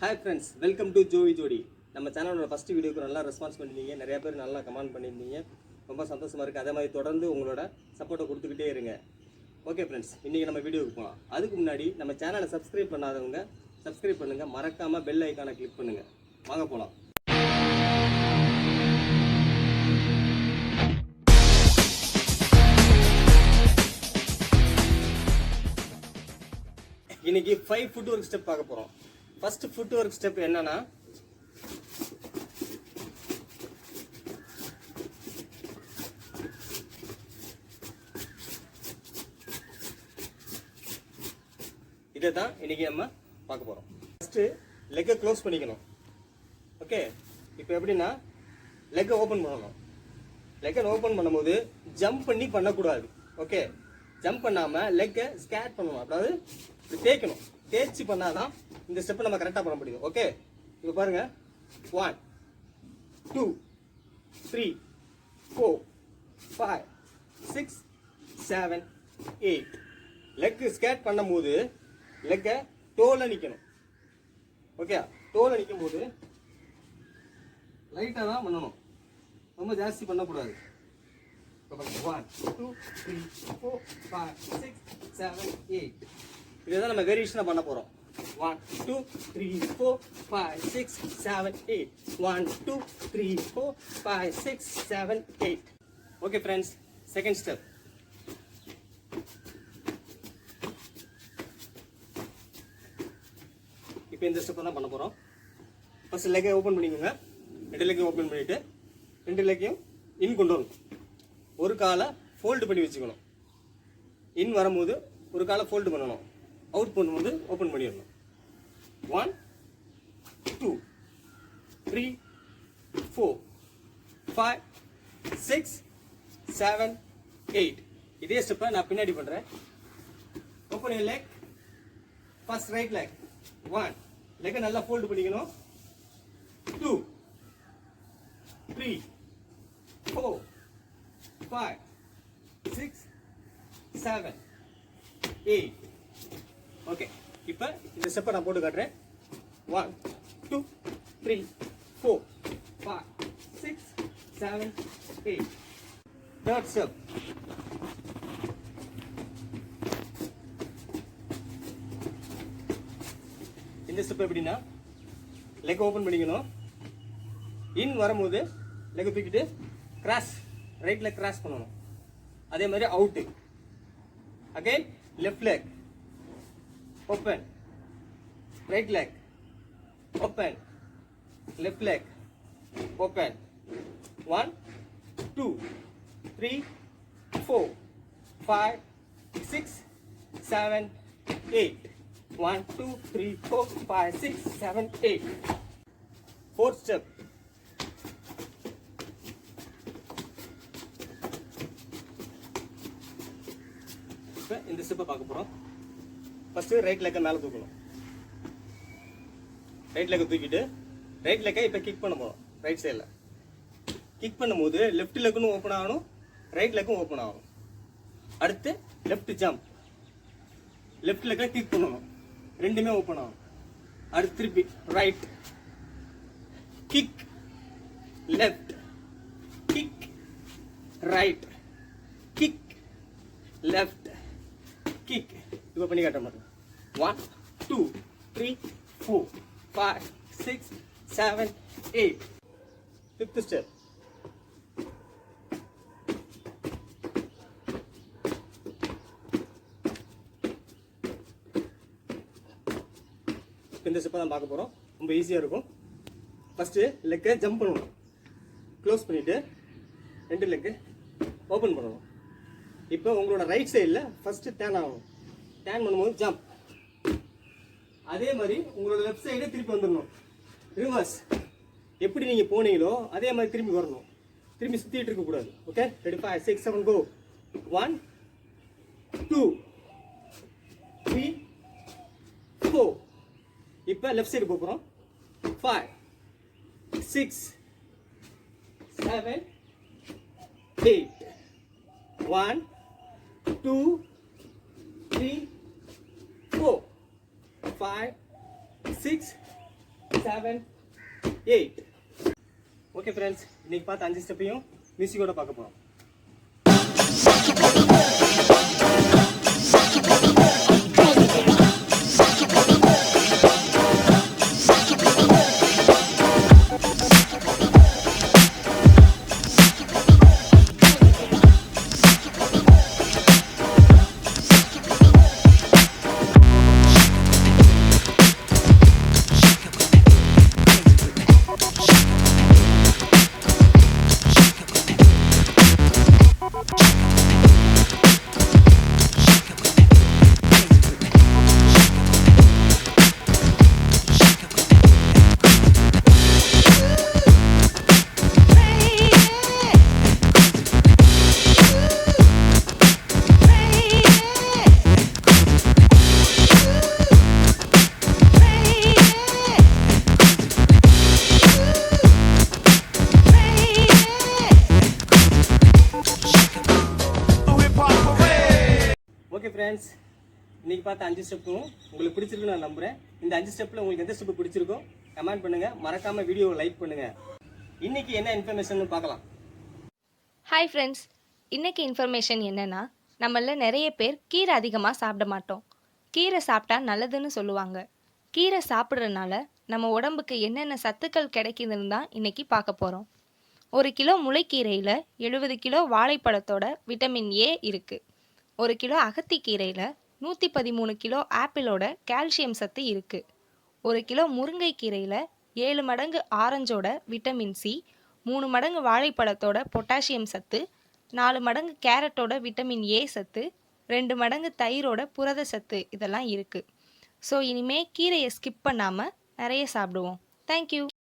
Hi friends, welcome to Jovi ஜோடி. நம்ம சேனலோட ஃபஸ்ட் வீடியோக்கு நல்லா ரெஸ்பான்ஸ் பண்ணியிருந்தீங்க. நிறைய பேர் நல்லா கமெண்ட் பண்ணியிருந்தீங்க. ரொம்ப சந்தோஷமாக இருக்குது. அதே மாதிரி தொடர்ந்து உங்களோட சப்போர்ட்டை கொடுத்துக்கிட்டே இருங்க. ஓகே ஃப்ரெண்ட்ஸ், இன்றைக்கி நம்ம வீடியோவுக்கு போகலாம். அதுக்கு முன்னாடி நம்ம சேனலை சப்ஸ்கிரைப் பண்ணாதவங்க சப்ஸ்கிரைப் பண்ணுங்கள். மறக்காமல் பெல் ஐக்கானை கிளிக் பண்ணுங்கள். வாங்க போகலாம். இன்னைக்கு 5 ஃபுட் ஒர்க் ஸ்டெப் பார்க்க போகிறோம். ஃபர்ஸ்ட் ஃபுட் ஒர்க் ஸ்டெப் என்னன்னா, இதை தான் இன்னைக்கு நம்ம பார்க்க போகிறோம். ஃபர்ஸ்ட் லெக்கை க்ளோஸ் பண்ணிக்கணும். ஓகே, இப்போ எப்படின்னா லெக்கை ஓப்பன் பண்ணணும். லெக்கை ஓப்பன் பண்ணும்போது ஜம்ப் பண்ணி பண்ணக்கூடாது. ஓகே, ஜம்ப் பண்ணாமல் லெக்கை ஸ்கேட் பண்ணணும். அதாவது தேய்க்கணும். தேய்ச்சி பண்ணாதான் இந்த ஸ்டெப்பை நம்ம கரெக்டாக பண்ண முடியும். ஓகே, இப்போ பாருங்க. 1 2 3 4 5 6 7 8. லெக்கு ஸ்கேட் பண்ணும்போது லெக்கை டோல நிற்கணும். ஓகே, டோல நிற்கும் போது லைட்டாக தான் பண்ணணும், ரொம்ப ஜாஸ்தி பண்ணக்கூடாது. 1 2 3 4 5 6 7 8. இதுதான் நம்ம வேரியேஷனாக பண்ண போகிறோம். 1 2 3 4 5 6 7 8. 1 2 3 4 5 6 7 8. Okay friends, second step. இப்போ இந்த ஸ்டெப்பை தான் பண்ண போகிறோம். ஃபர்ஸ்ட் லெக்கை ஓப்பன் பண்ணிக்கோங்க. 2 லெக்கையும் ஓப்பன் பண்ணிவிட்டு 2 லெக்கையும் இன் கொண்டு வரணும். ஒரு காலை ஃபோல்டு பண்ணி வச்சுக்கணும். இன் வரும்போது ஒரு காலை ஃபோல்டு பண்ணணும். அவுட் பண்ணும்போது ஓப்பன் பண்ணிடணும். 1 2 3 4 5 6 7 8. இதே ஸ்டெப்பை நான் பின்னாடி பண்ணுறேன். Open your leg. First right leg. 1. லெக்கை நல்லா ஃபோல்டு பண்ணிக்கணும். 2 3 4 5 6 7 8. ஓகே, இப்போ இந்த ஸ்டெப்பை நான் போட்டு காட்டுறேன். 1 2 3 4 5 6 7 8. Third step. இந்த ஸ்டெப் எப்படின்னா, லெக் ஓப்பன் பண்ணிக்கணும். இன் வரும்போது லெக் தூக்கிட்டு கிராஸ், ரைட் லெக் கிராஸ் பண்ணணும். அதே மாதிரி out. Again left leg open, right leg open, left leg open. 1 2 3 4 5 6 7 8. 1 2 3 4 5 6 7 8. Fourth step. இப்போ இந்த ஸ்டெப்பை பார்க்க போகிறோம். ஃபஸ்ட்டு ரைட் லெக்கை மேலே தூக்கணும். ரைட் லெக்கை தூக்கிட்டு ரைட் லெக்கை இப்போ கிக் பண்ண போகிறோம். ரைட் சைடில் கிக் பண்ணும்போது லெஃப்ட் லெக்கும் ஓப்பன் ஆகணும், ரைட் லெக்கும் ஓப்பன் ஆகணும். அடுத்து லெஃப்ட் ஜம்ப். லெஃப்ட் லெக்கை கிக் பண்ணணும், ரெண்டுமே ஓப்பன் ஆகும். அடுத்து திருப்பி right kick, left kick, right kick, left kick. இப்போ பண்ணி காட்ட மாட்டோம். 1 2 3 4 5 6 7 8. Fifth step. இந்த ஸ்டெப்பை தான் பார்க்க போகிறோம். ரொம்ப ஈஸியாக இருக்கும். ஃபஸ்ட்டு லெக்கை ஜம்ப் பண்ணணும். க்ளோஸ் பண்ணிவிட்டு 2 லெக்கு ஓப்பன் பண்ணணும். இப்போ உங்களோட ரைட் சைடில் ஃபஸ்ட்டு டேர்ன் ஆகணும். டேர்ன் பண்ணும்போது ஜம்ப். அதே மாதிரி உங்களோட லெஃப்ட் சைடே திருப்பி வந்துடணும். ரிவர்ஸ். எப்படி நீங்கள் போனீங்களோ அதே மாதிரி திரும்பி வரணும். திரும்பி சுற்றிட்டு இருக்கக்கூடாது. ஓகே, ரெடி 5 6 7 கோ. 1 2 3 4. இப்போ லெஃப்ட் சைடு போகிறோம். 5 6 7 8. 1 2 3 4 5 6 7, 8. ஓகே ஃப்ரெண்ட்ஸ், இன்னைக்கு பார்த்த 5 ஸ்டெப்பையும் மியூசிக்கோட பார்க்க போகிறோம். ஓகே ஃப்ரெண்ட்ஸ், இன்றைக்கி பார்த்த 5 ஸ்டெப்பும் உங்களுக்கு பிடிச்சிருக்குன்னு நான் நம்புகிறேன். இந்த 5 ஸ்டெப்பில் உங்களுக்கு எந்த ஸ்டெப்பு பிடிச்சிருக்கோ கமெண்ட் பண்ணுங்கள், மறக்காமல் வீடியோவை லைக் பண்ணுங்கள். இன்றைக்கி என்ன இன்ஃபர்மேஷன் பார்க்கலாம். ஹாய் ஃப்ரெண்ட்ஸ், இன்றைக்கி இன்ஃபர்மேஷன் என்னென்னா, நம்மள நிறைய பேர் கீரை அதிகமாக சாப்பிட மாட்டோம். கீரை சாப்பிட்டா நல்லதுன்னு சொல்லுவாங்க. கீரை சாப்பிட்றதுனால நம்ம உடம்புக்கு என்னென்ன சத்துக்கள் கிடைக்குதுன்னு தான் இன்றைக்கி பார்க்க போகிறோம். 1 கிலோ முளைக்கீரையில் 70 கிலோ வாழைப்பழத்தோட விட்டமின் ஏ இருக்குது. 1 கிலோ அகத்திக்கீரையில் 113 கிலோ ஆப்பிளோட கால்சியம் சத்து இருக்குது. 1 கிலோ முருங்கைக்கீரையில் 7 மடங்கு ஆரஞ்சோட விட்டமின் சி, 3 மடங்கு வாழைப்பழத்தோட பொட்டாசியம் சத்து, 4 மடங்கு கேரட்டோட விட்டமின் ஏ சத்து, 2 மடங்கு தயிரோட புரத சத்து இதெல்லாம் இருக்குது. ஸோ இனிமேல் கீரையை ஸ்கிப் பண்ணாமல் நிறைய சாப்பிடுவோம். தேங்க்யூ.